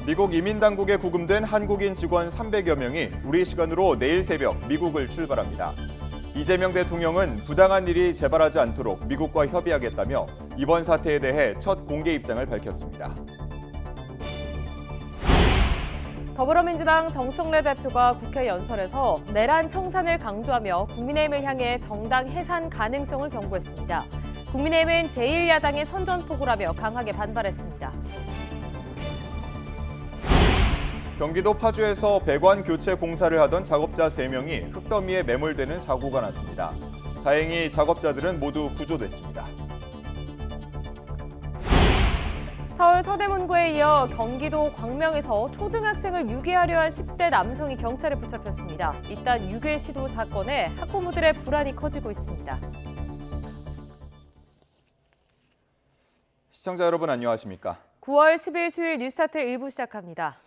미국 이민당국에 구금된 한국인 직원 300여 명이 우리 시간으로 내일 새벽 미국을 출발합니다. 이재명 대통령은 부당한 일이 재발하지 않도록 미국과 협의하겠다며 이번 사태에 대해 첫 공개 입장을 밝혔습니다. 더불어민주당 정청래 대표가 국회 연설에서 내란 청산을 강조하며 국민의힘을 향해 정당 해산 가능성을 경고했습니다. 국민의힘은 제1야당의 선전포고라며 강하게 반발했습니다. 경기도 파주에서 배관 교체 공사를 하던 작업자 3명이 흙더미에 매몰되는 사고가 났습니다. 다행히 작업자들은 모두 구조됐습니다. 서울 서대문구에 이어 경기도 광명에서 초등학생을 유기하려 한 10대 남성이 경찰에 붙잡혔습니다. 이딴 유괴 시도 사건에 학부모들의 불안이 커지고 있습니다. 시청자 여러분 안녕하십니까? 9월 10일 수요일 뉴스타트 1부 시작합니다.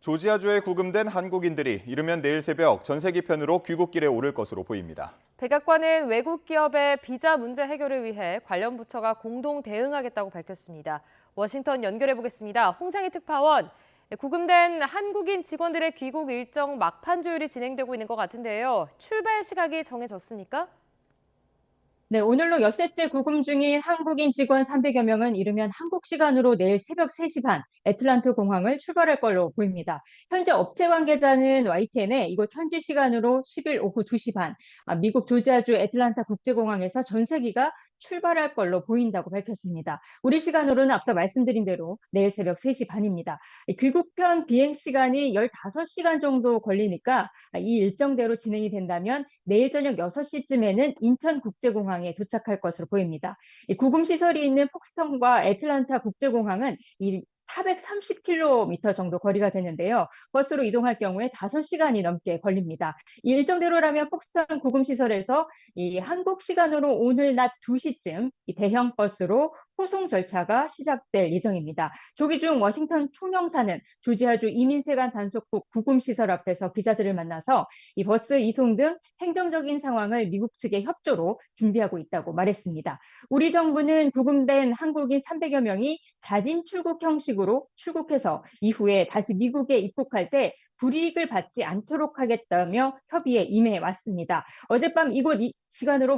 조지아주에 구금된 한국인들이 이르면 내일 새벽 전세기편으로 귀국길에 오를 것으로 보입니다. 백악관은 외국 기업의 비자 문제 해결을 위해 관련 부처가 공동 대응하겠다고 밝혔습니다. 워싱턴 연결해 보겠습니다. 홍상희 특파원, 구금된 한국인 직원들의 귀국 일정 막판 조율이 진행되고 있는 것 같은데요. 출발 시각이 정해졌습니까? 네, 오늘로 엿새째 구금 중인 한국인 직원 300여 명은 이르면 한국 시간으로 내일 새벽 3시 반 애틀랜타 공항을 출발할 걸로 보입니다. 현재 업체 관계자는 YTN에 이곳 현지 시간으로 10일 오후 2시 반 미국 조지아주 애틀랜타 국제공항에서 전세기가 출발할 걸로 보인다고 밝혔습니다. 우리 시간으로는 앞서 말씀드린 대로 내일 새벽 3시 반입니다. 귀국편 비행 시간이 15시간 정도 걸리니까 이 일정대로 진행이 된다면 내일 저녁 6시쯤에는 인천국제공항에 도착할 것으로 보입니다. 구금 시설이 있는 폭스턴과 애틀랜타 국제공항은 430km 정도 거리가 되는데요. 버스로 이동할 경우에 5시간이 넘게 걸립니다. 이 일정대로라면 폭스턴 구금시설에서 이 한국 시간으로 오늘 낮 2시쯤 이 대형 버스로 호송 절차가 시작될 예정입니다. 조기 중 워싱턴 총영사는 조지아주 이민세관 단속국 구금시설 앞에서 기자들을 만나서 이 버스 이송 등 행정적인 상황을 미국 측의 협조로 준비하고 있다고 말했습니다. 우리 정부는 구금된 한국인 300여 명이 자진 출국 형식으로 출국해서 이후에 다시 미국에 입국할 때 불이익을 받지 않도록 하겠다며 협의에 임해 왔습니다. 어젯밤 이곳 시간으로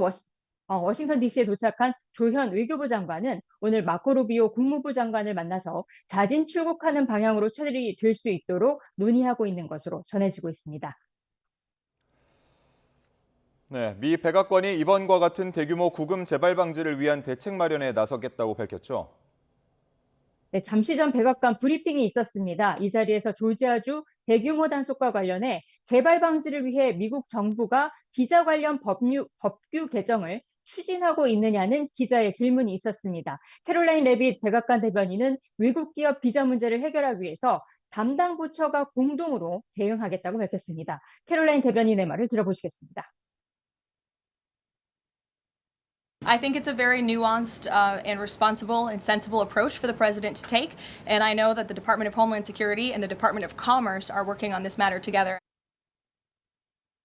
워싱턴 DC에 도착한 조현 외교부 장관은 오늘 마코 루비오 국무부 장관을 만나서 자진 출국하는 방향으로 처리될 수 있도록 논의하고 있는 것으로 전해지고 있습니다. 네, 미 백악관이 이번과 같은 대규모 구금 재발 방지를 위한 대책 마련에 나서겠다고 밝혔죠. 네, 잠시 전 백악관 브리핑이 있었습니다. 이 자리에서 조지아주 대규모 단속과 관련해 재발 방지를 위해 미국 정부가 비자 관련 법규 개정을 추진하고 있느냐는 기자의 질문이 있었습니다. 캐롤라인 레빗 백악관 대변인은 외국 기업 비자 문제를 해결하기 위해서 담당 부처가 공동으로 대응하겠다고 밝혔습니다. 캐롤라인 대변인의 말을 들어보시겠습니다. I think it's a very nuanced and responsible and sensible approach for the president to take, and I know that the Department of Homeland Security and the Department of Commerce are working on this matter together.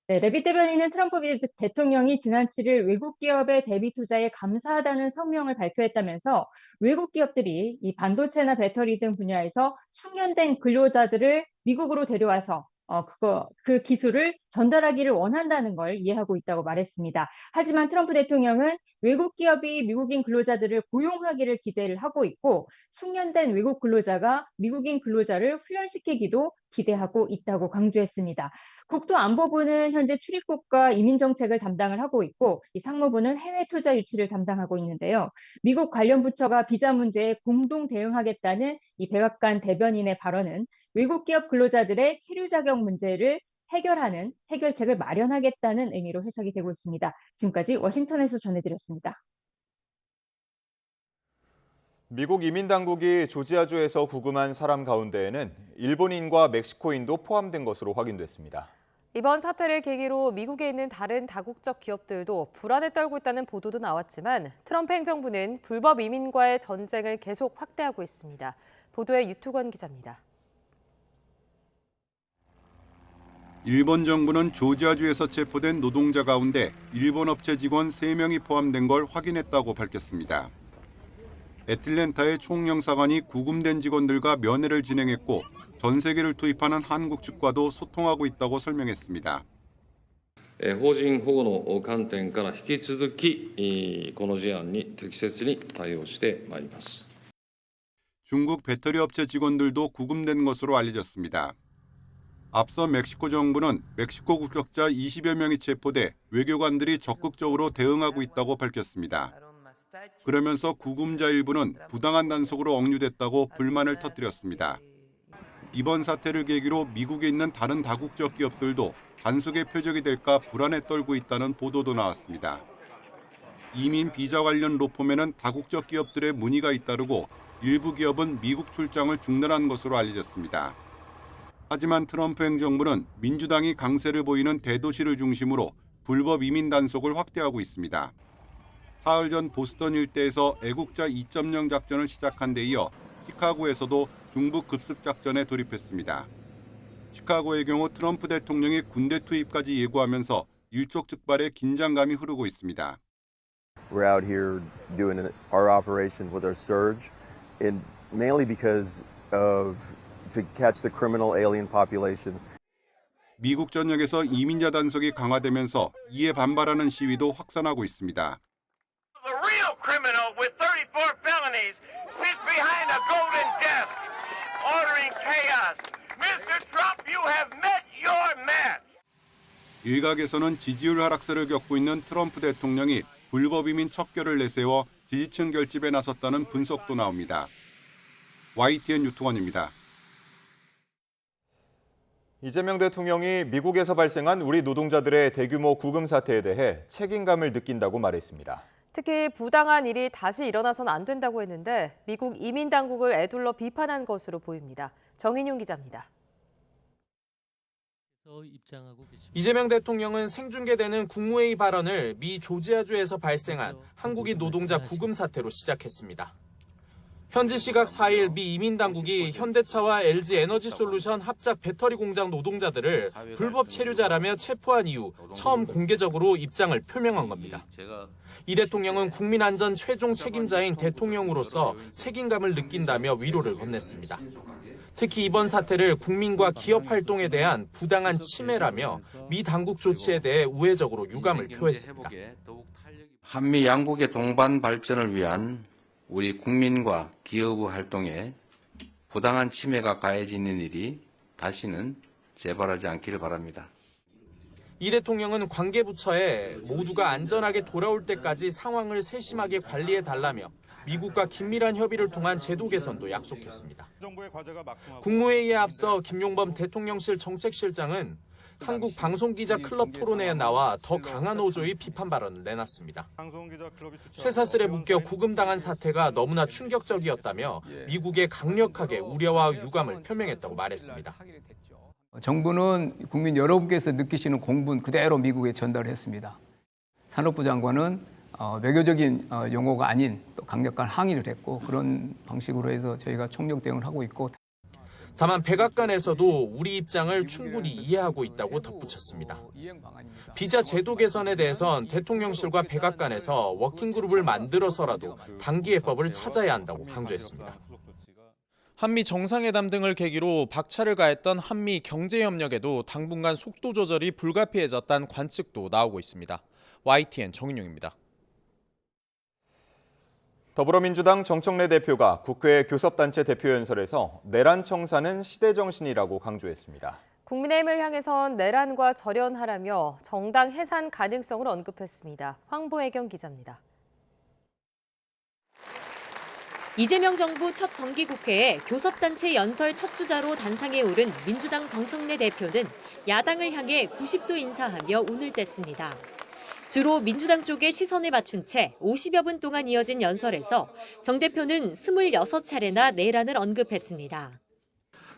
네, 레빗 대변인은 트럼프 대통령이 지난 7일 외국 기업의 대비 투자에 감사하다는 성명을 발표했다면서 외국 기업들이 이 반도체나 배터리 등 분야에서 숙련된 근로자들을 미국으로 데려와서 그 기술을 전달하기를 원한다는 걸 이해하고 있다고 말했습니다. 하지만 트럼프 대통령은 외국 기업이 미국인 근로자들을 고용하기를 기대를 하고 있고 숙련된 외국 근로자가 미국인 근로자를 훈련시키기도 기대하고 있다고 강조했습니다. 국토안보부는 현재 출입국과 이민정책을 담당을 하고 있고 이 상무부는 해외 투자 유치를 담당하고 있는데요. 미국 관련 부처가 비자 문제에 공동 대응하겠다는 이 백악관 대변인의 발언은 외국 기업 근로자들의 체류 자격 문제를 해결하는 해결책을 마련하겠다는 의미로 해석이 되고 있습니다. 지금까지 워싱턴에서 전해드렸습니다. 미국 이민당국이 조지아주에서 구금한 사람 가운데에는 일본인과 멕시코인도 포함된 것으로 확인됐습니다. 이번 사태를 계기로 미국에 있는 다른 다국적 기업들도 불안에 떨고 있다는 보도도 나왔지만 트럼프 행정부는 불법 이민과의 전쟁을 계속 확대하고 있습니다. 보도에 유투건 기자입니다. 일본 정부는 조지아주에서 체포된 노동자 가운데 일본 업체 직원 3명이 포함된 걸 확인했다고 밝혔습니다. 애틀랜타의 총영사관이 구금된 직원들과 면회를 진행했고 전 세계를 투입하는 한국 측과도 소통하고 있다고 설명했습니다. 邦人保護の観点から引き続きこの事案に適切に対応してまいります。 중국 배터리 업체 직원들도 구금된 것으로 알려졌습니다. 앞서 멕시코 정부는 멕시코 국적자 20여 명이 체포돼 외교관들이 적극적으로 대응하고 있다고 밝혔습니다. 그러면서 구금자 일부는 부당한 단속으로 억류됐다고 불만을 터뜨렸습니다. 이번 사태를 계기로 미국에 있는 다른 다국적 기업들도 단속의 표적이 될까 불안에 떨고 있다는 보도도 나왔습니다. 이민 비자 관련 로펌에는 다국적 기업들의 문의가 잇따르고 일부 기업은 미국 출장을 중단한 것으로 알려졌습니다. 하지만 트럼프 행정부는 민주당이 강세를 보이는 대도시를 중심으로 불법 이민 단속을 확대하고 있습니다. 사흘 전 보스턴 일대에서 애국자 2.0 작전을 시작한 데 이어 시카고에서도 중부 급습 작전에 돌입했습니다. 시카고의 경우 트럼프 대통령이 군대 투입까지 예고하면서 일촉즉발의 긴장감이 흐르고 있습니다. We're out here doing our operation with our surge, mainly because of to catch the criminal alien population. 미국 전역에서 이민자 단속이 강화되면서 이에 반발하는 시위도 확산하고 있습니다. The real criminal with 34 felonies sits behind a golden desk, ordering chaos. Mr. Trump, you have met your match. 일각에서는 지지율 하락세를 겪고 있는 트럼프 대통령이 불법 이민 척결을 내세워 지지층 결집에 나섰다는 분석도 나옵니다. YTN 유통원입니다. 이재명 대통령이 미국에서 발생한 우리 노동자들의 대규모 구금 사태에 대해 책임감을 느낀다고 말했습니다. 특히 부당한 일이 다시 일어나선 안 된다고 했는데 미국 이민 당국을 에둘러 비판한 것으로 보입니다. 정인용 기자입니다. 이재명 대통령은 생중계되는 국무회의 발언을 미 조지아주에서 발생한 한국인 노동자 구금 사태로 시작했습니다. 현지 시각 4일 미 이민당국이 현대차와 LG에너지솔루션 합작 배터리 공장 노동자들을 불법 체류자라며 체포한 이후 처음 공개적으로 입장을 표명한 겁니다. 이 대통령은 국민안전 최종 책임자인 대통령으로서 책임감을 느낀다며 위로를 건넸습니다. 특히 이번 사태를 국민과 기업 활동에 대한 부당한 침해라며 미 당국 조치에 대해 우회적으로 유감을 표했습니다. 한미 양국의 동반 발전을 위한 우리 국민과 기업의 활동에 부당한 침해가 가해지는 일이 다시는 재발하지 않기를 바랍니다. 이 대통령은 관계부처에 모두가 안전하게 돌아올 때까지 상황을 세심하게 관리해달라며 미국과 긴밀한 협의를 통한 제도 개선도 약속했습니다. 국무회의에 앞서 김용범 대통령실 정책실장은 한국 방송기자 클럽 토론회에 나와 더 강한 어조의 비판 발언을 내놨습니다. 쇠사슬에 묶여 구금당한 사태가 너무나 충격적이었다며 미국에 강력하게 우려와 유감을 표명했다고 말했습니다. 정부는 국민 여러분께서 느끼시는 공분 그대로 미국에 전달했습니다. 산업부 장관은 외교적인 용어가 아닌 또 강력한 항의를 했고 그런 방식으로 해서 저희가 총력 대응을 하고 있고 다만 백악관에서도 우리 입장을 충분히 이해하고 있다고 덧붙였습니다. 비자 제도 개선에 대해선 대통령실과 백악관에서 워킹그룹을 만들어서라도 단기 해법을 찾아야 한다고 강조했습니다. 한미 정상회담 등을 계기로 박차를 가했던 한미 경제협력에도 당분간 속도 조절이 불가피해졌다는 관측도 나오고 있습니다. YTN 정인용입니다. 더불어민주당 정청래 대표가 국회 교섭단체 대표연설에서 내란 청사는 시대정신이라고 강조했습니다. 국민의힘을 향해선 내란과 절연하라며 정당 해산 가능성을 언급했습니다. 황보혜경 기자입니다. 이재명 정부 첫 정기국회에 교섭단체 연설 첫 주자로 단상에 오른 민주당 정청래 대표는 야당을 향해 90도 인사하며 운을 뗐습니다. 주로 민주당 쪽에 시선을 맞춘 채 50여 분 동안 이어진 연설에서 정 대표는 26차례나 내란을 언급했습니다.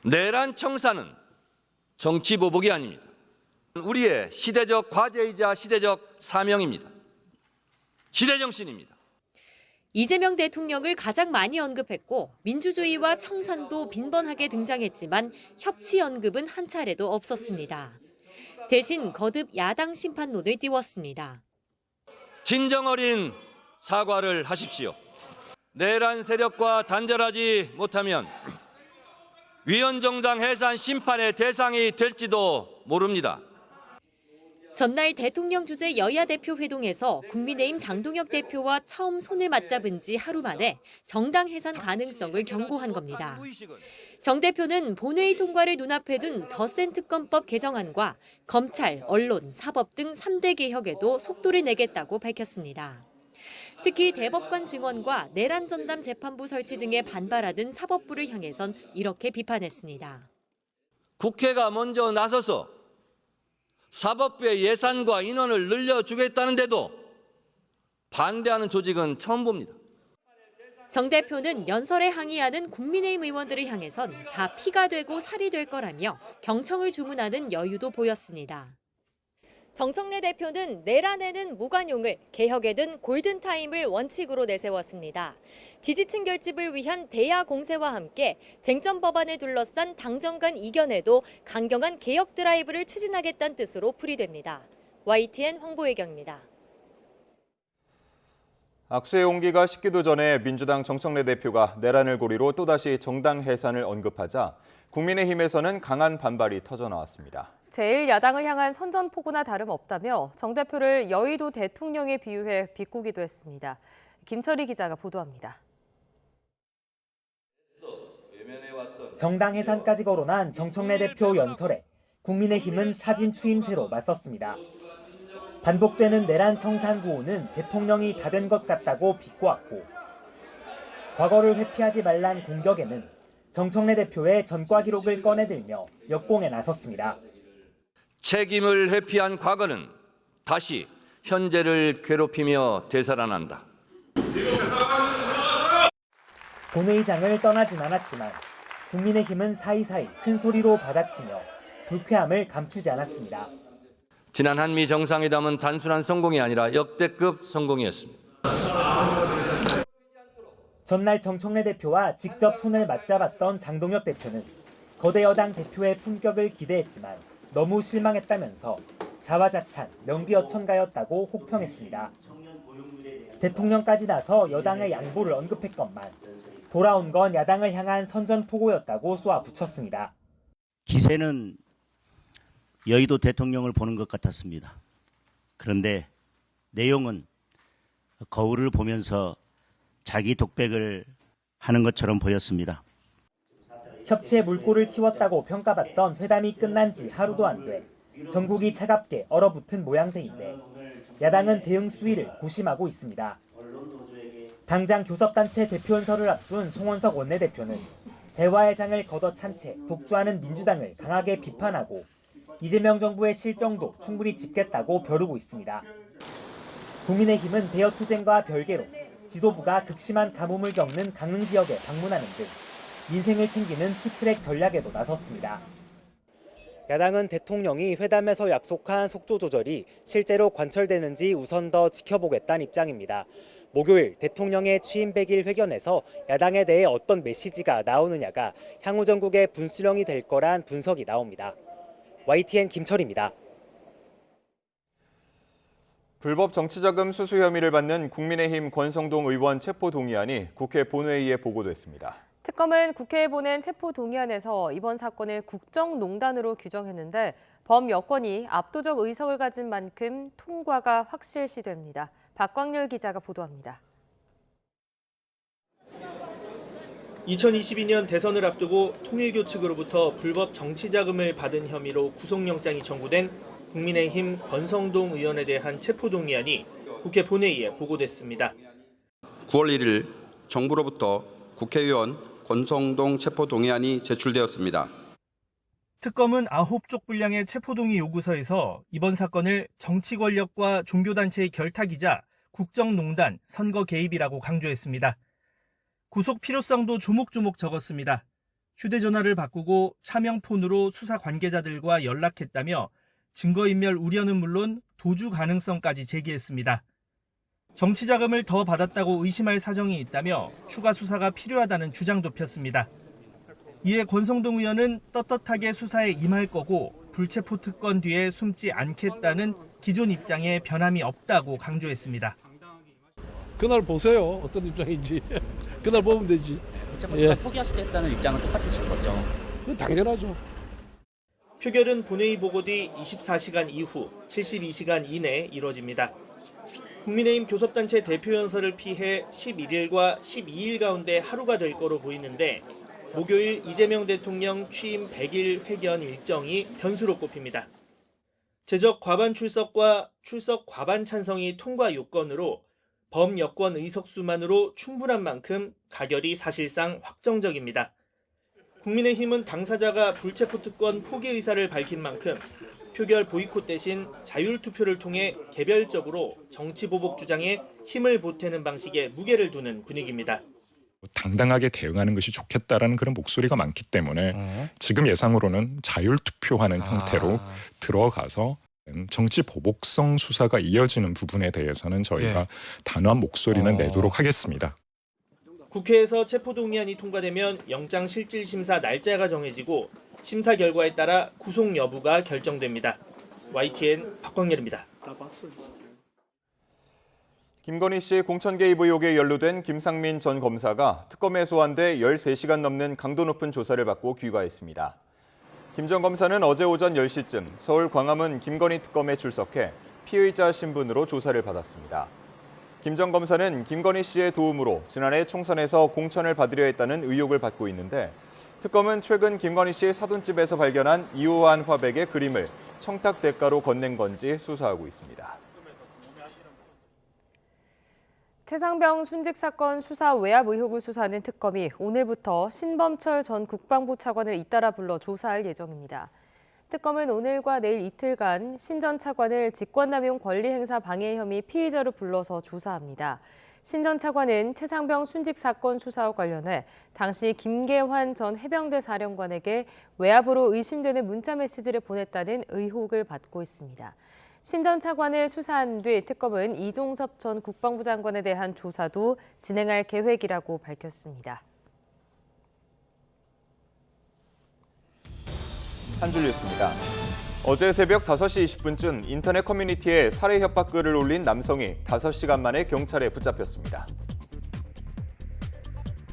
내란 청사는 정치보복이 아닙니다. 우리의 시대적 과제이자 시대적 사명입니다. 시대정신입니다. 이재명 대통령을 가장 많이 언급했고 민주주의와 청산도 빈번하게 등장했지만 협치 언급은 한 차례도 없었습니다. 대신 거듭 야당 심판론을 띄웠습니다. 진정 어린 사과를 하십시오. 내란 세력과 단절하지 못하면 위헌정당 해산 심판의 대상이 될지도 모릅니다. 전날 대통령 주재 여야 대표 회동에서 국민의힘 장동혁 대표와 처음 손을 맞잡은 지 하루 만에 정당 해산 가능성을 경고한 겁니다. 정 대표는 본회의 통과를 눈앞에 둔 더 센 특검법 개정안과 검찰, 언론, 사법 등 3대 개혁에도 속도를 내겠다고 밝혔습니다. 특히 대법관 증언과 내란 전담 재판부 설치 등에 반발하던 사법부를 향해선 이렇게 비판했습니다. 국회가 먼저 나서서 사법부의 예산과 인원을 늘려주겠다는데도 반대하는 조직은 처음 봅니다. 정 대표는 연설에 항의하는 국민의힘 의원들을 향해선 다 피가 되고 살이 될 거라며 경청을 주문하는 여유도 보였습니다. 정청래 대표는 내란에는 무관용을, 개혁에는 골든타임을 원칙으로 내세웠습니다. 지지층 결집을 위한 대야 공세와 함께 쟁점 법안을 둘러싼 당정 간 이견에도 강경한 개혁 드라이브를 추진하겠다는 뜻으로 풀이됩니다. YTN 홍보혜경입니다. 악수의 온기가 식기도 전에 민주당 정청래 대표가 내란을 고리로 또다시 정당 해산을 언급하자 국민의힘에서는 강한 반발이 터져나왔습니다. 제1야당을 향한 선전포고나 다름없다며 정 대표를 여의도 대통령에 비유해 비꼬기도 했습니다. 김철희 기자가 보도합니다. 정당 해산까지 거론한 정청래 대표 연설에 국민의힘은 차진 추임새로 맞섰습니다. 반복되는 내란 청산 구호는 대통령이 다 된 것 같다고 비꼬았고, 과거를 회피하지 말란 공격에는 정청래 대표의 전과 기록을 꺼내들며 역공에 나섰습니다. 책임을 회피한 과거는 다시 현재를 괴롭히며 되살아난다. 본회의장을 떠나진 않았지만 국민의힘은 사이사이 큰 소리로 받아치며 불쾌함을 감추지 않았습니다. 지난 한미 정상회담은 단순한 성공이 아니라 역대급 성공이었습니다. 전날 정청래 대표와 직접 손을 맞잡았던 장동혁 대표는 거대 여당 대표의 품격을 기대했지만 너무 실망했다면서 자화자찬, 명비어천가였다고 혹평했습니다. 대통령까지 나서 여당의 양보를 언급했건만 돌아온 건 야당을 향한 선전포고였다고 쏘아붙였습니다. 기세는 여의도 대통령을 보는 것 같았습니다. 그런데 내용은 거울을 보면서 자기 독백을 하는 것처럼 보였습니다. 협치에 물꼬를 틔웠다고 평가받던 회담이 끝난 지 하루도 안 돼 전국이 차갑게 얼어붙은 모양새인데 야당은 대응 수위를 고심하고 있습니다. 당장 교섭단체 대표연설을 앞둔 송원석 원내대표는 대화의 장을 걷어찬 채 독주하는 민주당을 강하게 비판하고 이재명 정부의 실정도 충분히 짚겠다고 벼르고 있습니다. 국민의힘은 대여투쟁과 별개로 지도부가 극심한 가뭄을 겪는 강릉 지역에 방문하는 등 민생을 챙기는 투트랙 전략에도 나섰습니다. 야당은 대통령이 회담에서 약속한 속도 조절이 실제로 관철되는지 우선 더 지켜보겠다는 입장입니다. 목요일 대통령의 취임 100일 회견에서 야당에 대해 어떤 메시지가 나오느냐가 향후 전국의 분수령이 될 거란 분석이 나옵니다. YTN 김철입니다. 불법 정치자금 수수 혐의를 받는 국민의힘 권성동 의원 체포동의안이 국회 본회의에 보고됐습니다. 특검은 국회에 보낸 체포동의안에서 이번 사건을 국정농단으로 규정했는데 범여권이 압도적 의석을 가진 만큼 통과가 확실시됩니다. 박광렬 기자가 보도합니다. 2022년 대선을 앞두고 통일교 측으로부터 불법 정치자금을 받은 혐의로 구속영장이 청구된 국민의힘 권성동 의원에 대한 체포동의안이 국회 본회의에 보고됐습니다. 9월 1일 정부로부터 국회의원 권성동 체포동의안이 제출되었습니다. 특검은 9쪽 분량의 체포동의 요구서에서 이번 사건을 정치 권력과 종교단체의 결탁이자 국정농단, 선거 개입이라고 강조했습니다. 구속 필요성도 조목조목 적었습니다. 휴대전화를 바꾸고 차명폰으로 수사 관계자들과 연락했다며 증거인멸 우려는 물론 도주 가능성까지 제기했습니다. 정치자금을 더 받았다고 의심할 사정이 있다며 추가 수사가 필요하다는 주장도 폈습니다. 이에 권성동 의원은 떳떳하게 수사에 임할 거고 불체포 특권 뒤에 숨지 않겠다는 기존 입장에 변함이 없다고 강조했습니다. 그날 보세요. 어떤 입장인지. 그날 보면 되지. 부채포트가 포기하시겠다는 입장은 똑같으실 거죠? 당연하죠. 표결은 본회의 보고 뒤 24시간 이후 72시간 이내에 이뤄집니다. 국민의힘 교섭단체 대표연설을 피해 11일과 12일 가운데 하루가 될 거로 보이는데 목요일 이재명 대통령 취임 100일 회견 일정이 변수로 꼽힙니다. 제적 과반 출석과 출석 과반 찬성이 통과 요건으로 범여권 의석수만으로 충분한 만큼 가결이 사실상 확정적입니다. 국민의힘은 당사자가 불체포특권 포기 의사를 밝힌 만큼 표결 보이콧 대신 자율투표를 통해 개별적으로 정치보복 주장에 힘을 보태는 방식의 무게를 두는 분위기입니다. 당당하게 대응하는 것이 좋겠다라는 그런 목소리가 많기 때문에 지금 예상으로는 자율투표하는 형태로 들어가서 정치 보복성 수사가 이어지는 부분에 대해서는 저희가 단호한 목소리는 내도록 하겠습니다. 국회에서 체포동의안이 통과되면 영장실질심사 날짜가 정해지고 심사 결과에 따라 구속 여부가 결정됩니다. YTN 박광렬입니다. 김건희 씨 공천 개입 의혹에 연루된 김상민 전 검사가 특검에 소환돼 13시간 넘는 강도 높은 조사를 받고 귀가했습니다. 김 전 검사는 어제 오전 10시쯤 서울 광화문 김건희 특검에 출석해 피의자 신분으로 조사를 받았습니다. 김 전 검사는 김건희 씨의 도움으로 지난해 총선에서 공천을 받으려 했다는 의혹을 받고 있는데 특검은 최근 김건희 씨의 사돈집에서 발견한 이호환 화백의 그림을 청탁 대가로 건넨 건지 수사하고 있습니다. 최상병 순직 사건 수사 외압 의혹을 수사하는 특검이 오늘부터 신범철 전 국방부 차관을 잇따라 불러 조사할 예정입니다. 특검은 오늘과 내일 이틀간 신 전 차관을 직권남용 권리행사 방해 혐의 피의자로 불러서 조사합니다. 신 전 차관은 최상병 순직 사건 수사와 관련해 당시 김계환 전 해병대 사령관에게 외압으로 의심되는 문자 메시지를 보냈다는 의혹을 받고 있습니다. 신 전 차관을 수사한 뒤 특검은 이종섭 전 국방부 장관에 대한 조사도 진행할 계획이라고 밝혔습니다. 한 줄 뉴스입니다. 어제 새벽 5시 20분쯤 인터넷 커뮤니티에 살해 협박 글을 올린 남성이 5시간 만에 경찰에 붙잡혔습니다.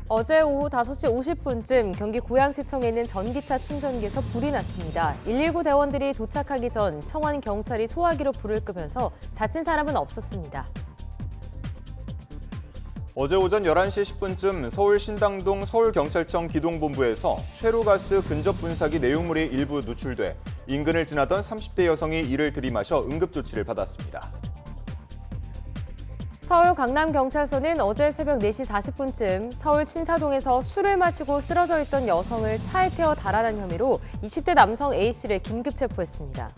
어제 오후 5시 50분쯤 경기 고양시청에 있는 전기차 충전기에서 불이 났습니다. 119 대원들이 도착하기 전 청원 경찰이 소화기로 불을 끄면서 다친 사람은 없었습니다. 어제 오전 11시 10분쯤 서울 신당동 서울경찰청 기동본부에서 최루가스 근접 분사기 내용물이 일부 누출돼 인근을 지나던 30대 여성이 이를 들이마셔 응급조치를 받았습니다. 서울 강남경찰서는 어제 새벽 4시 40분쯤 서울 신사동에서 술을 마시고 쓰러져 있던 여성을 차에 태워 달아난 혐의로 20대 남성 A씨를 긴급 체포했습니다.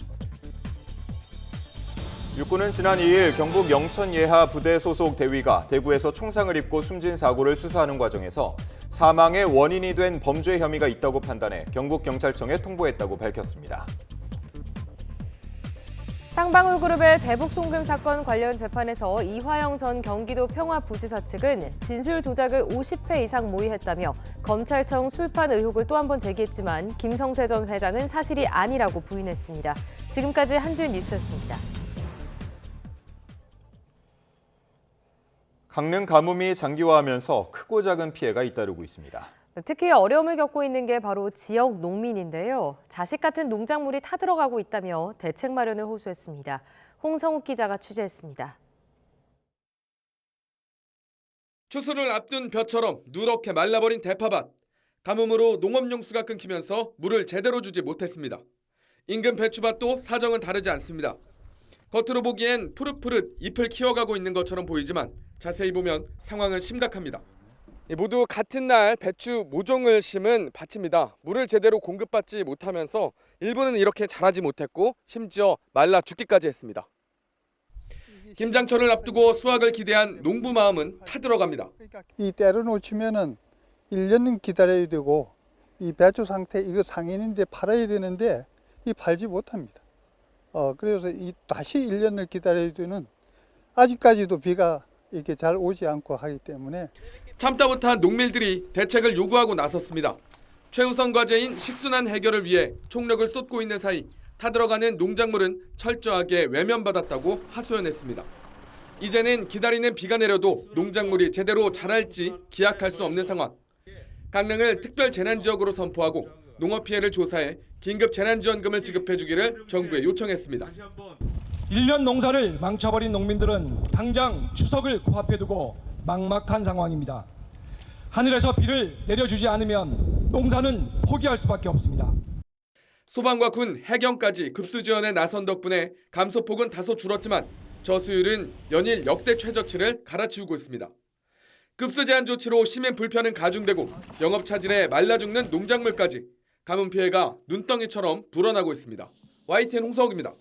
육군은 지난 2일 경북 영천 예하 부대 소속 대위가 대구에서 총상을 입고 숨진 사고를 수사하는 과정에서 사망의 원인이 된 범죄 혐의가 있다고 판단해 경북경찰청에 통보했다고 밝혔습니다. 쌍방울 그룹의 대북 송금 사건 관련 재판에서 이화영 전 경기도 평화부지사 측은 진술 조작을 50회 이상 모의했다며 검찰청 술판 의혹을 또 한 번 제기했지만 김성태 전 회장은 사실이 아니라고 부인했습니다. 지금까지 한 줄 뉴스였습니다. 강릉 가뭄이 장기화하면서 크고 작은 피해가 잇따르고 있습니다. 특히 어려움을 겪고 있는 게 바로 지역 농민인데요. 자식 같은 농작물이 타들어가고 있다며 대책 마련을 호소했습니다. 홍성욱 기자가 취재했습니다. 추수를 앞둔 벼처럼 누렇게 말라버린 대파밭. 가뭄으로 농업용수가 끊기면서 물을 제대로 주지 못했습니다. 인근 배추밭도 사정은 다르지 않습니다. 겉으로 보기엔 푸릇푸릇 잎을 키워가고 있는 것처럼 보이지만 자세히 보면 상황은 심각합니다. 모두 같은 날 배추 모종을 심은 밭입니다. 물을 제대로 공급받지 못하면서 일부는 이렇게 자라지 못했고 심지어 말라 죽기까지 했습니다. 김장철을 앞두고 수확을 기대한 농부 마음은 타들어갑니다. 이 때려 놓치면은 1년 기다려야 되고 이 배추 상태 이거 상인인데 팔아야 되는데 이 팔지 못합니다. 그래서 이 다시 1년을 기다려야 되는 아직까지도 비가 이렇게 잘 오지 않고 하기 때문에 참다 못한 농민들이 대책을 요구하고 나섰습니다. 최우선 과제인 식순환 해결을 위해 총력을 쏟고 있는 사이 타들어가는 농작물은 철저하게 외면받았다고 하소연했습니다. 이제는 기다리는 비가 내려도 농작물이 제대로 자랄지 기약할 수 없는 상황. 강릉을 특별 재난지역으로 선포하고 농업 피해를 조사해 긴급 재난지원금을 지급해주기를 정부에 요청했습니다. 1년 농사를 망쳐버린 농민들은 당장 추석을 코앞에 두고 막막한 상황입니다. 하늘에서 비를 내려주지 않으면 농사는 포기할 수밖에 없습니다. 소방과 군, 해경까지 급수 지원에 나선 덕분에 감소폭은 다소 줄었지만 저수율은 연일 역대 최저치를 갈아치우고 있습니다. 급수 제한 조치로 시민 불편은 가중되고 영업 차질에 말라 죽는 농작물까지 가뭄 피해가 눈덩이처럼 불어나고 있습니다. YTN 홍서욱입니다.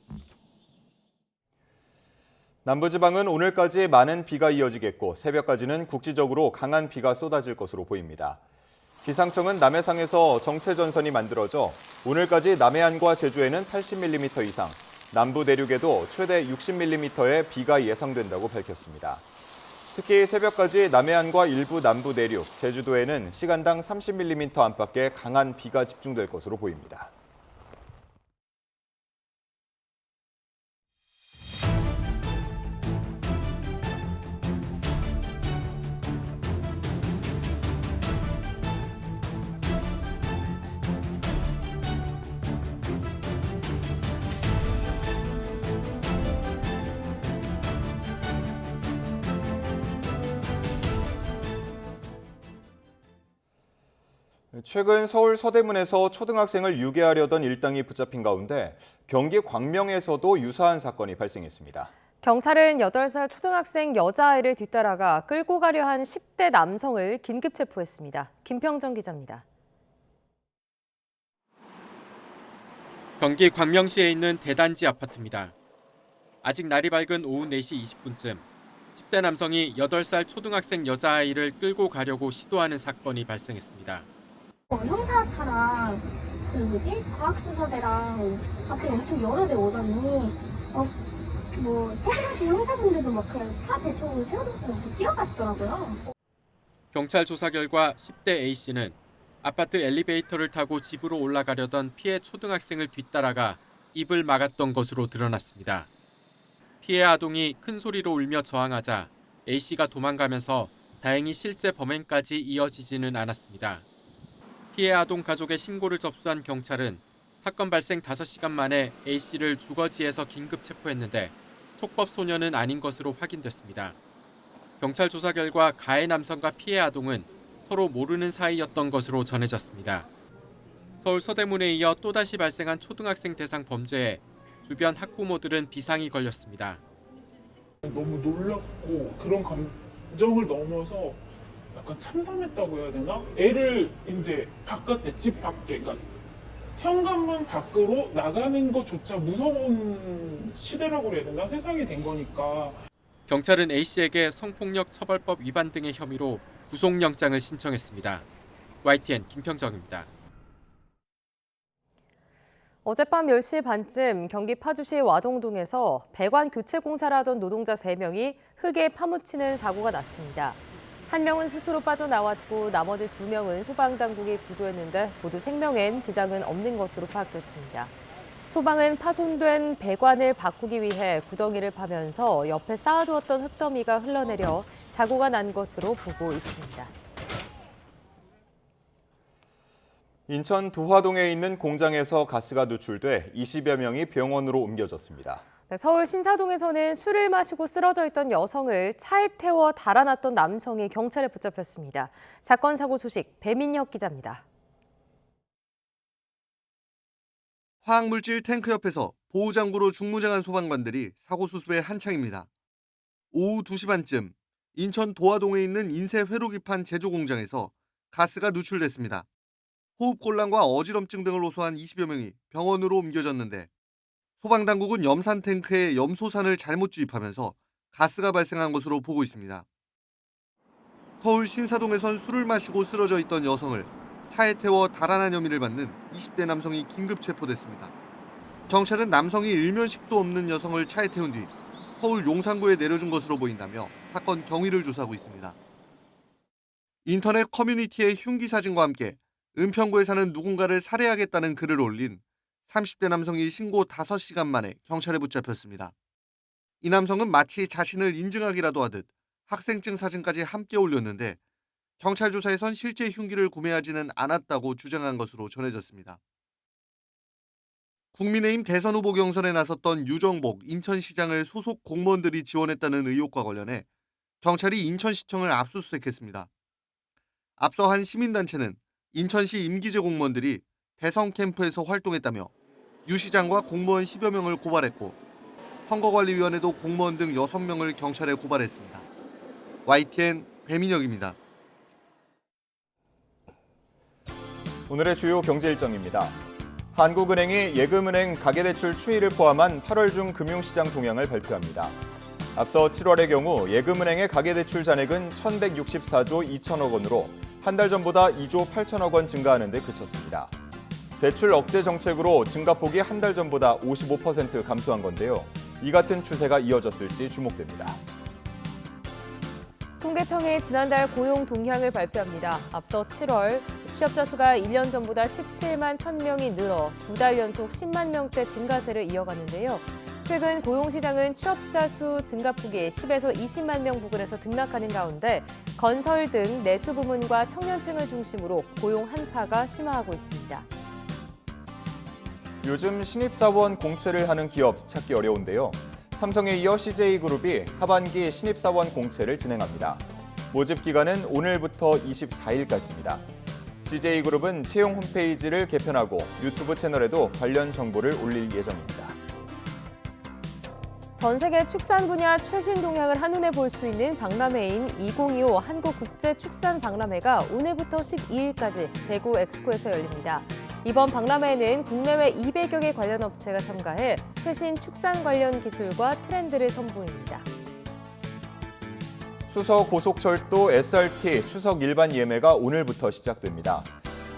남부지방은 오늘까지 많은 비가 이어지겠고 새벽까지는 국지적으로 강한 비가 쏟아질 것으로 보입니다. 기상청은 남해상에서 정체전선이 만들어져 오늘까지 남해안과 제주에는 80mm 이상, 남부 내륙에도 최대 60mm의 비가 예상된다고 밝혔습니다. 특히 새벽까지 남해안과 일부 남부 내륙, 제주도에는 시간당 30mm 안팎의 강한 비가 집중될 것으로 보입니다. 최근 서울 서대문에서 초등학생을 유괴하려던 일당이 붙잡힌 가운데 경기 광명에서도 유사한 사건이 발생했습니다. 경찰은 8살 초등학생 여자아이를 뒤따라가 끌고 가려 한 10대 남성을 긴급 체포했습니다. 김평정 기자입니다. 경기 광명시에 있는 대단지 아파트입니다. 아직 날이 밝은 오후 4시 20분쯤 10대 남성이 8살 초등학생 여자아이를 끌고 가려고 시도하는 사건이 발생했습니다. 형사차랑 과학수사대랑 앞에 엄청 여러 대 오더니 퇴근하신 형사분들도 막 그냥 차 대충 세워놓고 뛰어갔더라고요. 경찰 조사 결과 10대 A씨는 아파트 엘리베이터를 타고 집으로 올라가려던 피해 초등학생을 뒤따라가 입을 막았던 것으로 드러났습니다. 피해 아동이 큰 소리로 울며 저항하자 A씨가 도망가면서 다행히 실제 범행까지 이어지지는 않았습니다. 피해 아동 가족의 신고를 접수한 경찰은 사건 발생 5시간 만에 A씨를 주거지에서 긴급 체포했는데 촉법 소년은 아닌 것으로 확인됐습니다. 경찰 조사 결과 가해 남성과 피해 아동은 서로 모르는 사이였던 것으로 전해졌습니다. 서울 서대문에 이어 또다시 발생한 초등학생 대상 범죄에 주변 학부모들은 비상이 걸렸습니다. 너무 놀랍고 그런 감정을 넘어서 약간 참담했다고 해야 되나? 애를 이제 바깥에, 집 밖에, 그러니까 현관문 밖으로 나가는 것조차 무서운 시대라고 그래야 되나? 세상이 된 거니까. 경찰은 A씨에게 성폭력 처벌법 위반 등의 혐의로 구속영장을 신청했습니다. YTN 김평정입니다. 어젯밤 10시 반쯤 경기 파주시 와동동에서 배관 교체 공사를 하던 노동자 3명이 흙에 파묻히는 사고가 났습니다. 한 명은 스스로 빠져나왔고 나머지 2명은 소방당국이 구조했는데 모두 생명엔 지장은 없는 것으로 파악됐습니다. 소방은 파손된 배관을 바꾸기 위해 구덩이를 파면서 옆에 쌓아두었던 흙더미가 흘러내려 사고가 난 것으로 보고 있습니다. 인천 도화동에 있는 공장에서 가스가 누출돼 20여 명이 병원으로 옮겨졌습니다. 서울 신사동에서는 술을 마시고 쓰러져 있던 여성을 차에 태워 달아났던 남성이 경찰에 붙잡혔습니다. 사건 사고 소식 배민혁 기자입니다. 화학물질 탱크 옆에서 보호장구로 중무장한 소방관들이 사고 수습에 한창입니다. 오후 2시 반쯤 인천 도화동에 있는 인쇄 회로기판 제조 공장에서 가스가 누출됐습니다. 호흡곤란과 어지럼증 등을 호소한 20여 명이 병원으로 옮겨졌는데 소방당국은 염산 탱크에 염소산을 잘못 주입하면서 가스가 발생한 것으로 보고 있습니다. 서울 신사동에선 술을 마시고 쓰러져 있던 여성을 차에 태워 달아난 혐의를 받는 20대 남성이 긴급 체포됐습니다. 경찰은 남성이 일면식도 없는 여성을 차에 태운 뒤 서울 용산구에 내려준 것으로 보인다며 사건 경위를 조사하고 있습니다. 인터넷 커뮤니티에 흉기 사진과 함께 은평구에 사는 누군가를 살해하겠다는 글을 올린 30대 남성이 신고 5시간 만에 경찰에 붙잡혔습니다. 이 남성은 마치 자신을 인증하기라도 하듯 학생증 사진까지 함께 올렸는데 경찰 조사에선 실제 흉기를 구매하지는 않았다고 주장한 것으로 전해졌습니다. 국민의힘 대선 후보 경선에 나섰던 유정복 인천시장을 소속 공무원들이 지원했다는 의혹과 관련해 경찰이 인천시청을 압수수색했습니다. 앞서 한 시민단체는 인천시 임기제 공무원들이 대선 캠프에서 활동했다며 유 시장과 공무원 10여 명을 고발했고 선거관리위원회도 공무원 등 6명을 경찰에 고발했습니다. YTN 배민혁입니다. 오늘의 주요 경제 일정입니다. 한국은행이 예금은행 가계대출 추이를 포함한 8월 중 금융시장 동향을 발표합니다. 앞서 7월의 경우 예금은행의 가계대출 잔액은 1,164조 2천억 원으로 한 달 전보다 2조 8천억 원 증가하는 데 그쳤습니다. 대출 억제 정책으로 증가폭이 한 달 전보다 55% 감소한 건데요. 이 같은 추세가 이어졌을지 주목됩니다. 통계청이 지난달 고용 동향을 발표합니다. 앞서 7월 취업자 수가 1년 전보다 17만 1,000명이 늘어 2달 연속 10만 명대 증가세를 이어갔는데요. 최근 고용시장은 취업자 수 증가폭이 10에서 20만 명 부근에서 등락하는 가운데 건설 등 내수 부문과 청년층을 중심으로 고용 한파가 심화하고 있습니다. 요즘 신입사원 공채를 하는 기업 찾기 어려운데요. 삼성에 이어 CJ그룹이 하반기 신입사원 공채를 진행합니다. 모집 기간은 오늘부터 24일까지입니다. CJ그룹은 채용 홈페이지를 개편하고 유튜브 채널에도 관련 정보를 올릴 예정입니다. 전 세계 축산 분야 최신 동향을 한눈에 볼 수 있는 박람회인 2025 한국국제축산박람회가 오늘부터 12일까지 대구 엑스포에서 열립니다. 이번 박람회에는 국내외 200여 개 관련 업체가 참가해 최신 축산 관련 기술과 트렌드를 선보입니다. 수서 고속철도 SRT 추석 일반 예매가 오늘부터 시작됩니다.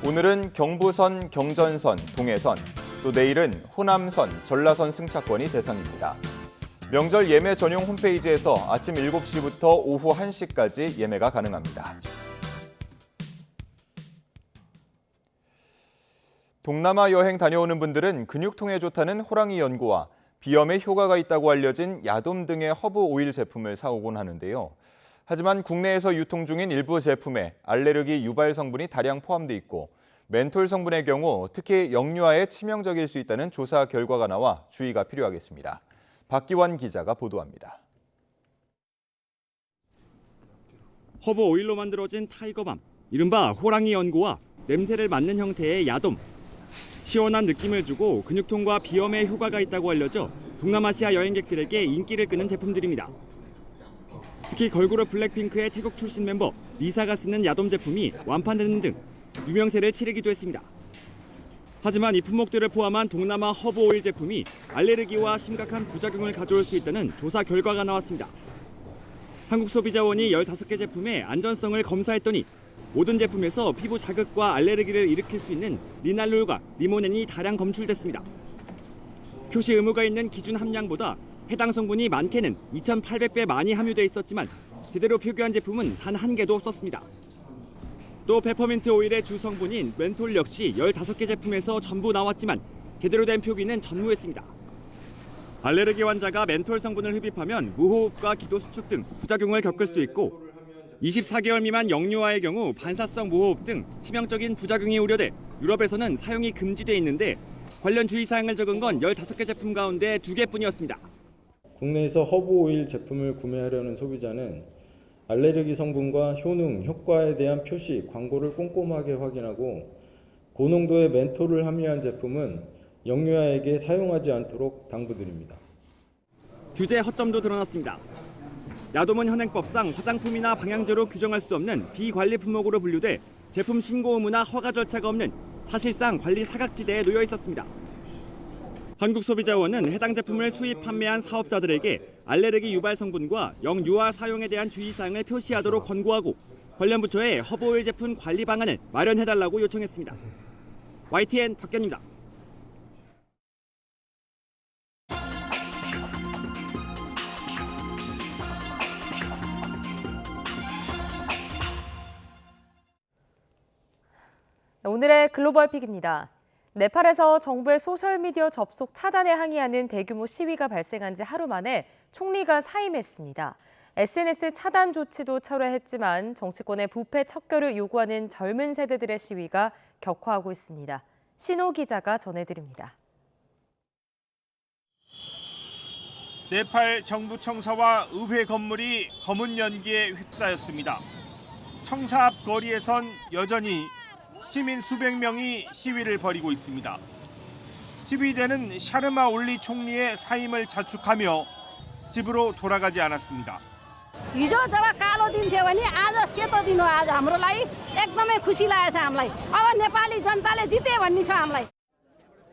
오늘은 경부선, 경전선, 동해선, 또 내일은 호남선, 전라선 승차권이 대상입니다. 명절 예매 전용 홈페이지에서 아침 7시부터 오후 1시까지 예매가 가능합니다. 동남아 여행 다녀오는 분들은 근육통에 좋다는 호랑이 연고와 비염에 효과가 있다고 알려진 야돔 등의 허브 오일 제품을 사오곤 하는데요. 하지만 국내에서 유통 중인 일부 제품에 알레르기 유발 성분이 다량 포함돼 있고 멘톨 성분의 경우 특히 영유아에 치명적일 수 있다는 조사 결과가 나와 주의가 필요하겠습니다. 박기원 기자가 보도합니다. 허브 오일로 만들어진 타이거밤, 이른바 호랑이 연고와 냄새를 맡는 형태의 야돔. 시원한 느낌을 주고 근육통과 비염에 효과가 있다고 알려져 동남아시아 여행객들에게 인기를 끄는 제품들입니다. 특히 걸그룹 블랙핑크의 태국 출신 멤버 리사가 쓰는 야돔 제품이 완판되는 등 유명세를 치르기도 했습니다. 하지만 이 품목들을 포함한 동남아 허브 오일 제품이 알레르기와 심각한 부작용을 가져올 수 있다는 조사 결과가 나왔습니다. 한국소비자원이 15개 제품의 안전성을 검사했더니 모든 제품에서 피부 자극과 알레르기를 일으킬 수 있는 리날롤과 리모넨이 다량 검출됐습니다. 표시 의무가 있는 기준 함량보다 해당 성분이 많게는 2,800배 많이 함유돼 있었지만 제대로 표기한 제품은 단 한 개도 없었습니다. 또 페퍼민트 오일의 주 성분인 멘톨 역시 15개 제품에서 전부 나왔지만 제대로 된 표기는 전무했습니다. 알레르기 환자가 멘톨 성분을 흡입하면 무호흡과 기도 수축 등 부작용을 겪을 수 있고 24개월 미만 영유아의 경우 반사성 무호흡 등 치명적인 부작용이 우려돼 유럽에서는 사용이 금지돼 있는데 관련 주의사항을 적은 건 15개 제품 가운데 2개뿐이었습니다. 국내에서 허브 오일 제품을 구매하려는 소비자는 알레르기 성분과 효능, 효과에 대한 표시, 광고를 꼼꼼하게 확인하고 고농도의 멘톨을 함유한 제품은 영유아에게 사용하지 않도록 당부드립니다. 규제 허점도 드러났습니다. 야돔은 현행법상 화장품이나 방향제로 규정할 수 없는 비관리 품목으로 분류돼 제품 신고 의무나 허가 절차가 없는 사실상 관리 사각지대에 놓여 있었습니다. 한국소비자원은 해당 제품을 수입 판매한 사업자들에게 알레르기 유발 성분과 영유아 사용에 대한 주의사항을 표시하도록 권고하고 관련 부처에 허브 오일 제품 관리 방안을 마련해달라고 요청했습니다. YTN 박견입니다. 오늘의 글로벌 픽입니다. 네팔에서 정부의 소셜미디어 접속 차단에 항의하는 대규모 시위가 발생한 지 하루 만에 총리가 사임했습니다. SNS 차단 조치도 철회했지만 정치권의 부패 척결을 요구하는 젊은 세대들의 시위가 격화하고 있습니다. 신호 기자가 전해드립니다. 네팔 정부 청사와 의회 건물이 검은 연기에 휩싸였습니다. 청사 앞 거리에선 여전히 시민 수백 명이 시위를 벌이고 있습니다. 시위대는 샤르마 올리 총리의 사임을 자축하며 집으로 돌아가지 않았습니다. हिजो जब कालो दिन थियो भने आज सेतो दिन हो। आज हाम्रो लागि एकदमै खुसी लागेछ हामीलाई। अब नेपाली जनताले जिते भन्ने छ हामीलाई।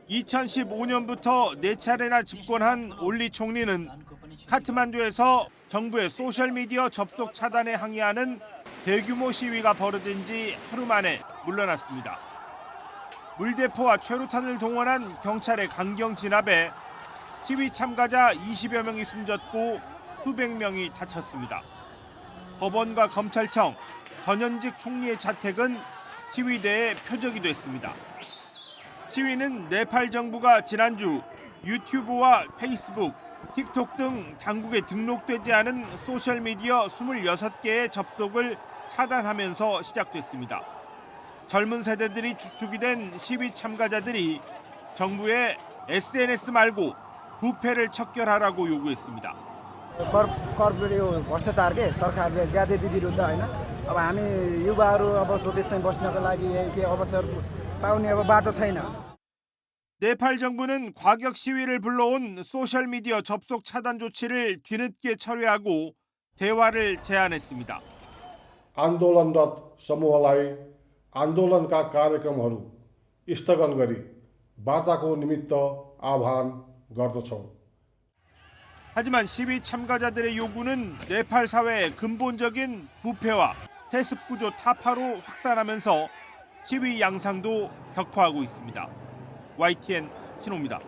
2015년부터 4차례나 집권한 올리 총리는 카트만두에서 정부의 소셜미디어 접속 차단에 항의하는 대규모 시위가 벌어진 지 하루 만에 물러났습니다. 물대포와 최루탄을 동원한 경찰의 강경 진압에 시위 참가자 20여 명이 숨졌고 수백 명이 다쳤습니다. 법원과 검찰청, 전현직 총리의 자택은 시위대의 표적이 됐습니다. 시위는 네팔 정부가 지난주 유튜브와 페이스북, 틱톡 등 당국에 등록되지 않은 소셜미디어 26개의 접속을 차단하면서 시작됐습니다. 젊은 세대들이 주축이 된 시위 참가자들이 정부의 SNS 말고 부패를 척결하라고 요구했습니다. कर्पोरेट यो भ्रष्टाचार के सरकारले ज्यादै विरुद्ध होइन। अब हामी युवाहरू अब स्वदेशमै बस्नको लागि के अवसर पाउने अब बाटो छैन। 네팔 정부는 과격 시위를 불러온 소셜미디어 접속 차단 조치를 뒤늦게 철회하고 대화를 제안했습니다. आन्दोलनरत समूहलाई आन्दोलनका कार्यक्रमहरू स्थगन गरी वार्ताको निमित्त आह्वान गर्दछौँ। 하지만 시위 참가자들의 요구는 네팔 사회의 근본적인 부패와 세습 구조 타파로 확산하면서 시위 양상도 격화하고 있습니다. YTN 신호입니다.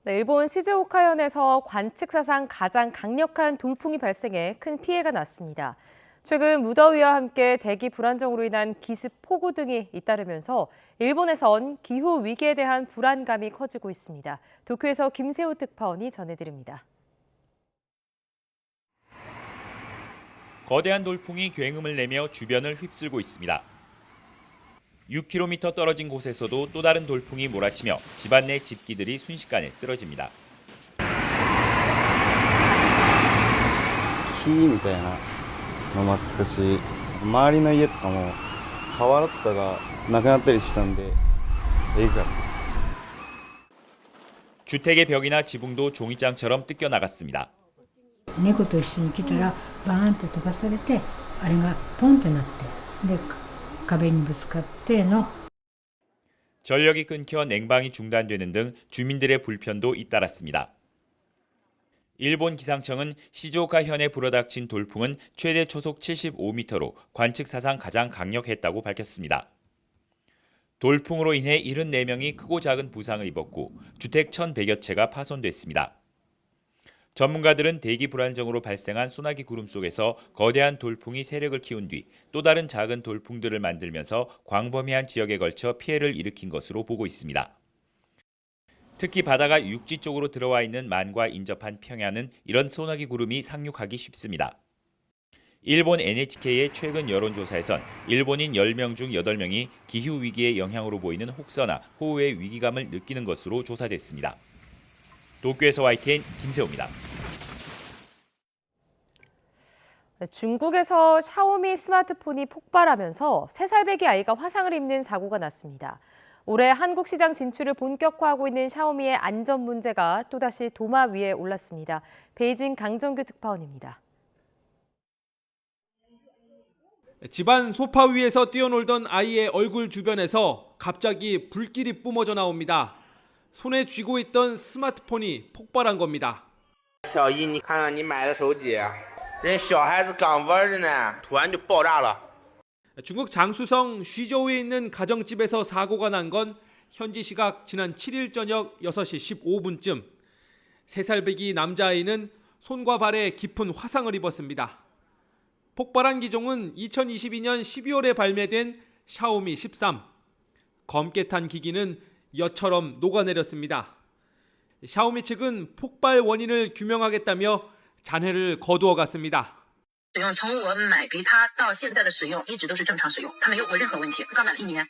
네, 일본 시즈오카현에서 관측사상 가장 강력한 돌풍이 발생해 큰 피해가 났습니다. 최근 무더위와 함께 대기 불안정으로 인한 기습 폭우 등이 잇따르면서 일본에선 기후 위기에 대한 불안감이 커지고 있습니다. 도쿄에서 김세우 특파원이 전해드립니다. 거대한 돌풍이 굉음을 내며 주변을 휩쓸고 있습니다. 6km 떨어진 곳에서도 또 다른 돌풍이 몰아치며 집안 내 집기들이 순식간에 쓰러집니다. 木みたいなのもあったし、周りの家とかも瓦とかがなくなったりしたんでえぐかったです。 주택의 벽이나 지붕도 종이장처럼 뜯겨 나갔습니다. 猫と一緒に来たらバーンって飛ばされて、あれがポンってなって、で壁にぶつかっての 전력이 끊겨 냉방이 중단되는 등 주민들의 불편도 잇따랐습니다. 일본 기상청은 시즈오카현에 불어닥친 돌풍은 최대 초속 75m로 관측 사상 가장 강력했다고 밝혔습니다. 돌풍으로 인해 74명이 크고 작은 부상을 입었고 주택 1,100여 채가 파손됐습니다. 전문가들은 대기 불안정으로 발생한 소나기 구름 속에서 거대한 돌풍이 세력을 키운 뒤 또 다른 작은 돌풍들을 만들면서 광범위한 지역에 걸쳐 피해를 일으킨 것으로 보고 있습니다. 특히 바다가 육지 쪽으로 들어와 있는 만과 인접한 평야는 이런 소나기 구름이 상륙하기 쉽습니다. 일본 NHK의 최근 여론조사에선 일본인 10명 중 8명이 기후위기의 영향으로 보이는 혹서나 호우의 위기감을 느끼는 것으로 조사됐습니다. 도쿄에서 YTN 김세호입니다. 중국에서 샤오미 스마트폰이 폭발하면서 3살배기 아이가 화상을 입는 사고가 났습니다. 올해 한국 시장 진출을 본격화하고 있는 샤오미의 안전 문제가 또다시 도마 위에 올랐습니다. 베이징 강정규 특파원입니다. 집안 소파 위에서 뛰어놀던 아이의 얼굴 주변에서 갑자기 불길이 뿜어져 나옵니다. 손에 쥐고 있던 스마트폰이 폭발한 겁니다. 小姨，你看看你买的手机，人小孩子刚玩着呢，突然就爆炸了。 중국 장수성 쉬저우에 있는 가정집에서 사고가 난 건 현지 시각 지난 7일 저녁 6시 15분쯤 3살배기 남자아이는 손과 발에 깊은 화상을 입었습니다. 폭발한 기종은 2022년 12월에 발매된 샤오미 13. 검게 탄 기기는 엿처럼 녹아내렸습니다. 샤오미 측은 폭발 원인을 규명하겠다며 잔해를 거두어 갔습니다. 从我买给他到现在的使用一直都是正常使用，他没有过任何问题，刚买了1年。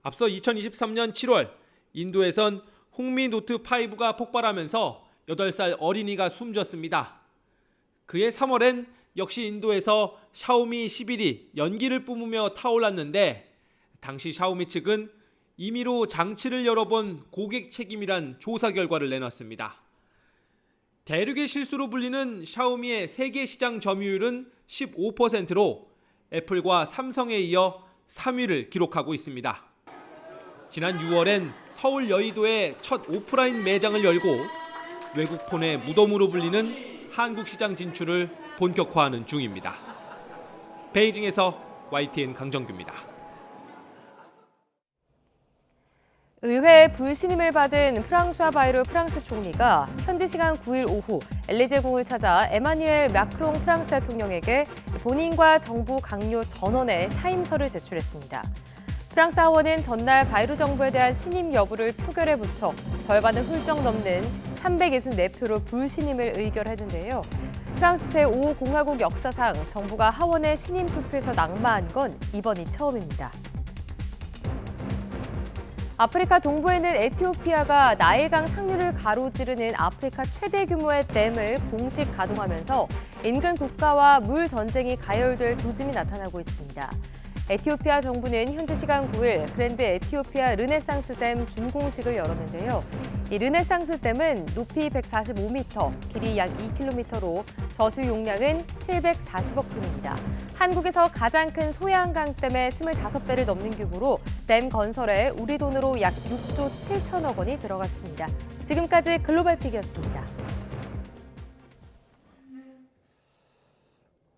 앞서 2023년 7월 인도에선 홍미 노트 5가 폭발하면서 8살 어린이가 숨졌습니다. 그해 3월엔 역시 인도에서 샤오미 11이 연기를 뿜으며 타올랐는데 당시 샤오미 측은 임의로 장치를 열어본 고객 책임이란 조사 결과를 내놨습니다. 대륙의 실수로 불리는 샤오미의 세계 시장 점유율은 15%로 애플과 삼성에 이어 3위를 기록하고 있습니다. 지난 6월엔 서울 여의도에 첫 오프라인 매장을 열고 외국 폰의 무덤으로 불리는 한국 시장 진출을 본격화하는 중입니다. 베이징에서 YTN 강정규입니다. 의회의 불신임을 받은 프랑스와 바이로 프랑스 총리가 현지 시간 9일 오후 엘리제궁을 찾아 에마뉘엘 마크롱 프랑스 대통령에게 본인과 정부 강요 전원의 사임서를 제출했습니다. 프랑스 하원은 전날 바이로 정부에 대한 신임 여부를 표결에 붙여 절반을 훌쩍 넘는 364표로 불신임을 의결했는데요. 프랑스 제5공화국 역사상 정부가 하원의 신임 투표에서 낙마한 건 이번이 처음입니다. 아프리카 동부에 있는 에티오피아가 나일강 상류를 가로지르는 아프리카 최대 규모의 댐을 공식 가동하면서 인근 국가와 물 전쟁이 가열될 조짐이 나타나고 있습니다. 에티오피아 정부는 현지 시간 9일 그랜드 에티오피아 르네상스 댐 준공식을 열었는데요. 이 르네상스 댐은 높이 145m, 길이 약 2km로 저수 용량은 740억 톤입니다. 한국에서 가장 큰 소양강 댐의 25배를 넘는 규모로 댐 건설에 우리 돈으로 약 6조 7천억 원이 들어갔습니다. 지금까지 글로벌픽이었습니다.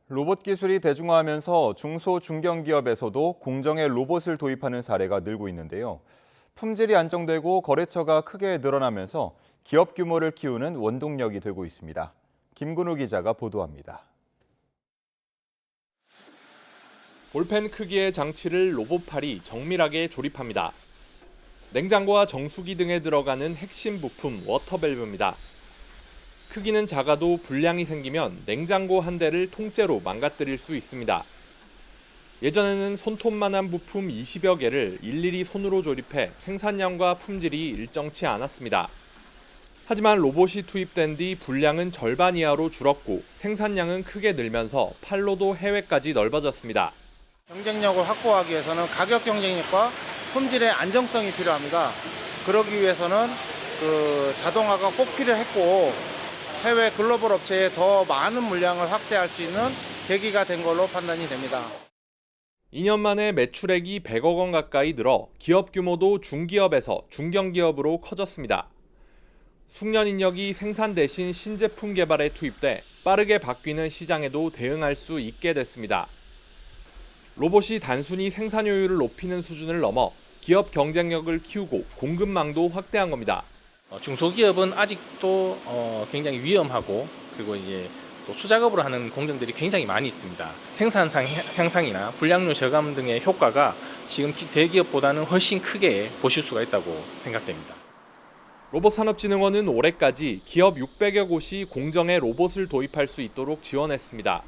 로봇 기술이 대중화하면서 중소 중견기업에서도 공정의 로봇을 도입하는 사례가 늘고 있는데요. 품질이 안정되고 거래처가 크게 늘어나면서 기업 규모를 키우는 원동력이 되고 있습니다. 김근우 기자가 보도합니다. 볼펜 크기의 장치를 로봇팔이 정밀하게 조립합니다. 냉장고와 정수기 등에 들어가는 핵심 부품 워터밸브입니다. 크기는 작아도 불량이 생기면 냉장고 한 대를 통째로 망가뜨릴 수 있습니다. 예전에는 손톱만한 부품 20여 개를 일일이 손으로 조립해 생산량과 품질이 일정치 않았습니다. 하지만 로봇이 투입된 뒤 불량은 절반 이하로 줄었고 생산량은 크게 늘면서 판로도 해외까지 넓어졌습니다. 경쟁력을 확보하기 위해서는 가격 경쟁력과 품질의 안정성이 필요합니다. 그러기 위해서는 자동화가 꼭 필요했고 해외 글로벌 업체에 더 많은 물량을 확대할 수 있는 계기가 된 걸로 판단이 됩니다. 2년 만에 매출액이 100억 원 가까이 늘어 기업 규모도 중기업에서 중견기업으로 커졌습니다. 숙련 인력이 생산 대신 신제품 개발에 투입돼 빠르게 바뀌는 시장에도 대응할 수 있게 됐습니다. 로봇이 단순히 생산 효율을 높이는 수준을 넘어 기업 경쟁력을 키우고 공급망도 확대한 겁니다. 중소기업은 아직도 굉장히 위험하고 그리고 이제 또 수작업으로 하는 공정들이 굉장히 많이 있습니다. 생산 향상이나 불량률 저감 등의 효과가 지금 대기업보다는 훨씬 크게 보실 수가 있다고 생각됩니다. 로봇산업진흥원은 올해까지 기업 600여 곳이 공정에 로봇을 도입할 수 있도록 지원했습니다.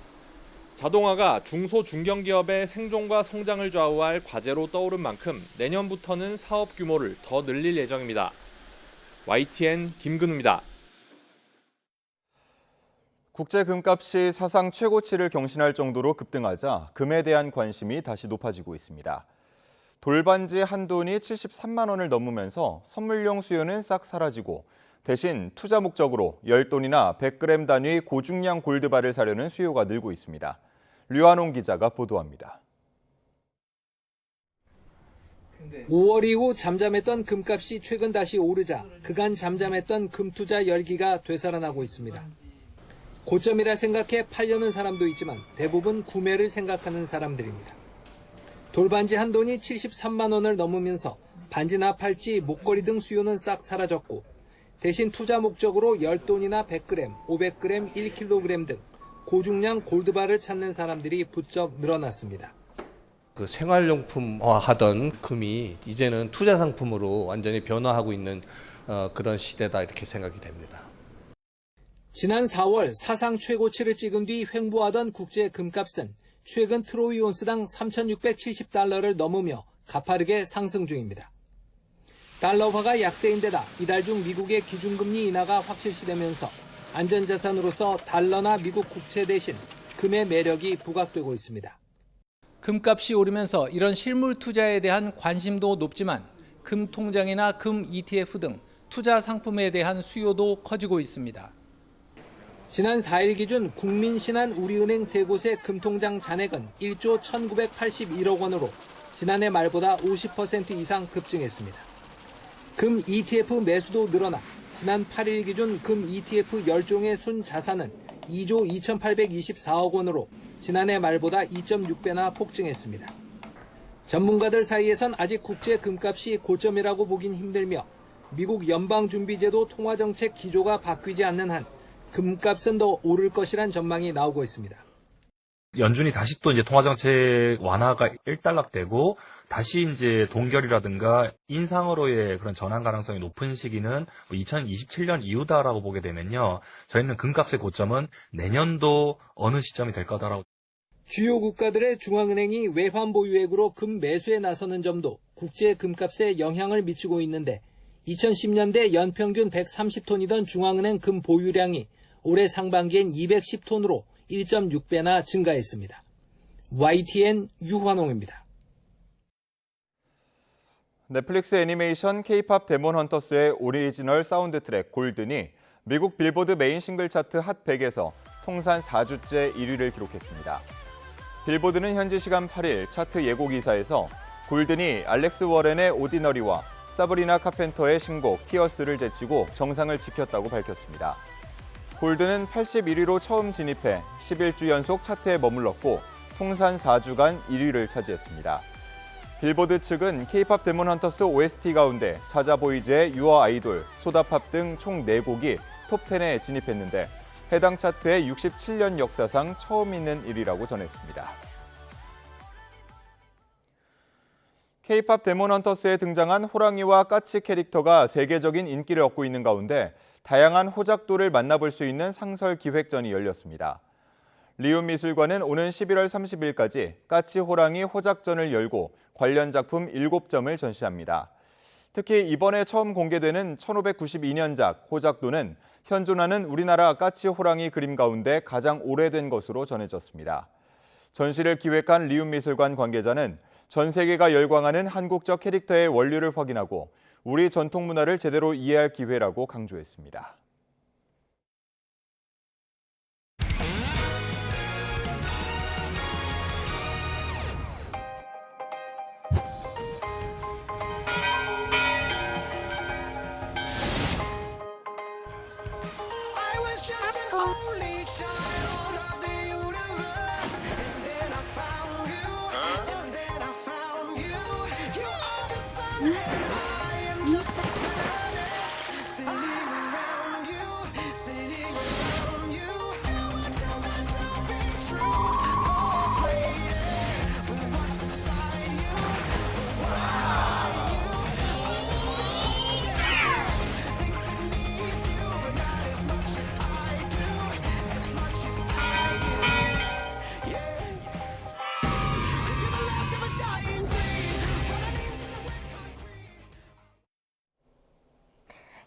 자동화가 중소 중견기업의 생존과 성장을 좌우할 과제로 떠오른 만큼 내년부터는 사업 규모를 더 늘릴 예정입니다. YTN 김근우입니다. 국제 금값이 사상 최고치를 경신할 정도로 급등하자 금에 대한 관심이 다시 높아지고 있습니다. 돌반지 한 돈이 73만 원을 넘으면서 선물용 수요는 싹 사라지고 대신 투자 목적으로 10돈이나 100g 단위 고중량 골드바를 사려는 수요가 늘고 있습니다. 류한홍 기자가 보도합니다. 5월 이후 잠잠했던 금값이 최근 다시 오르자 그간 잠잠했던 금투자 열기가 되살아나고 있습니다. 고점이라 생각해 팔려는 사람도 있지만 대부분 구매를 생각하는 사람들입니다. 돌반지 한 돈이 73만 원을 넘으면서 반지나 팔찌, 목걸이 등 수요는 싹 사라졌고 대신 투자 목적으로 10돈이나 100g, 500g, 1kg 등 고중량 골드바를 찾는 사람들이 부쩍 늘어났습니다. 그 생활용품화하던 금이 이제는 투자 상품으로 완전히 변화하고 있는 그런 시대다 이렇게 생각이 됩니다. 지난 4월 사상 최고치를 찍은 뒤 횡보하던 국제 금값은 최근 트로이 온스당 3,670달러를 넘으며 가파르게 상승 중입니다. 달러화가 약세인 데다 이달 중 미국의 기준금리 인하가 확실시되면서 안전자산으로서 달러나 미국 국채 대신 금의 매력이 부각되고 있습니다. 금값이 오르면서 이런 실물 투자에 대한 관심도 높지만 금 통장이나 금 ETF 등 투자 상품에 대한 수요도 커지고 있습니다. 지난 4일 기준 국민신한우리은행 3곳의 금통장 잔액은 1조 1,981억 원으로 지난해 말보다 50% 이상 급증했습니다. 금 ETF 매수도 늘어나 지난 8일 기준 금 ETF 10종의 순 자산은 2조 2,824억 원으로 지난해 말보다 2.6배나 폭증했습니다. 전문가들 사이에선 아직 국제 금값이 고점이라고 보긴 힘들며 미국 연방준비제도 통화정책 기조가 바뀌지 않는 한 금값은 더 오를 것이란 전망이 나오고 있습니다. 연준이 다시 또 이제 통화정책 완화가 일단락되고 다시 이제 동결이라든가 인상으로의 그런 전환 가능성이 높은 시기는 2027년 이후다라고 보게 되면요. 저희는 금값의 고점은 내년도 어느 시점이 될 거다라고. 주요 국가들의 중앙은행이 외환 보유액으로 금 매수에 나서는 점도 국제 금값에 영향을 미치고 있는데 2010년대 연평균 130톤이던 중앙은행 금 보유량이 올해 상반기엔 210톤으로 1.6배나 증가했습니다. YTN 유환홍입니다. 넷플릭스 애니메이션 K-팝 데몬 헌터스의 오리지널 사운드 트랙 골든이 미국 빌보드 메인 싱글 차트 핫 100에서 통산 4주째 1위를 기록했습니다. 빌보드는 현지 시간 8일 차트 예고 기사에서 골든이 알렉스 워렌의 오디너리와 사브리나 카펜터의 신곡 티어스를 제치고 정상을 지켰다고 밝혔습니다. 골든은 81위로 처음 진입해 11주 연속 차트에 머물렀고 통산 4주간 1위를 차지했습니다. 빌보드 측은 K-팝 데몬 헌터스 OST 가운데 사자보이즈의 유어 아이돌, 소다팝 등 총 4곡이 톱10에 진입했는데 해당 차트의 67년 역사상 처음 있는 일이라고 전했습니다. K-팝 데몬 헌터스에 등장한 호랑이와 까치 캐릭터가 세계적인 인기를 얻고 있는 가운데 다양한 호작도를 만나볼 수 있는 상설 기획전이 열렸습니다. 리움 미술관은 오는 11월 30일까지 까치 호랑이 호작전을 열고 관련 작품 7점을 전시합니다. 특히 이번에 처음 공개되는 1592년작 호작도는 현존하는 우리나라 까치 호랑이 그림 가운데 가장 오래된 것으로 전해졌습니다. 전시를 기획한 리움 미술관 관계자는 전 세계가 열광하는 한국적 캐릭터의 원류를 확인하고 우리 전통 문화를 제대로 이해할 기회라고 강조했습니다.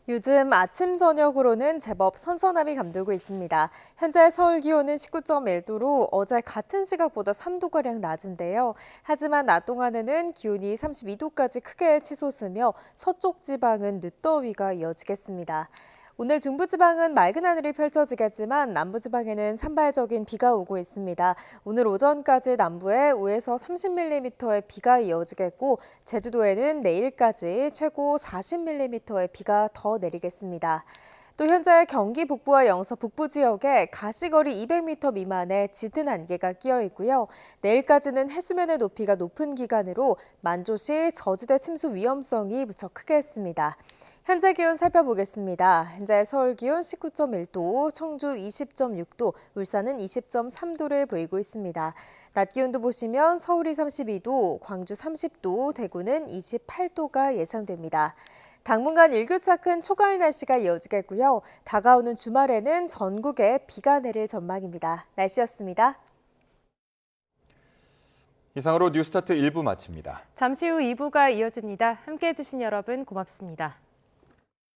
요즘 아침 저녁으로는 제법 선선함이 감돌고 있습니다. 현재 서울 기온은 19.1도로 어제 같은 시각보다 3도가량 낮은데요. 하지만 낮 동안에는 기온이 32도까지 크게 치솟으며 서쪽 지방은 늦더위가 이어지겠습니다. 오늘 중부지방은 맑은 하늘이 펼쳐지겠지만 남부지방에는 산발적인 비가 오고 있습니다. 오늘 오전까지 남부에 5에서 30mm의 비가 이어지겠고 제주도에는 내일까지 최고 40mm의 비가 더 내리겠습니다. 또 현재 경기 북부와 영서 북부 지역에 가시거리 200m 미만의 짙은 안개가 끼어 있고요. 내일까지는 해수면의 높이가 높은 기간으로 만조시 저지대 침수 위험성이 무척 크겠습니다. 현재 기온 살펴보겠습니다. 현재 서울 기온 19.1도, 청주 20.6도, 울산은 20.3도를 보이고 있습니다. 낮 기온도 보시면 서울이 32도, 광주 30도, 대구는 28도가 예상됩니다. 당분간 일교차 큰 초가을 날씨가 이어지겠고요. 다가오는 주말에는 전국에 비가 내릴 전망입니다. 날씨였습니다. 이상으로 뉴스타트 1부 마칩니다. 잠시 후 2부가 이어집니다. 함께해 주신 여러분 고맙습니다.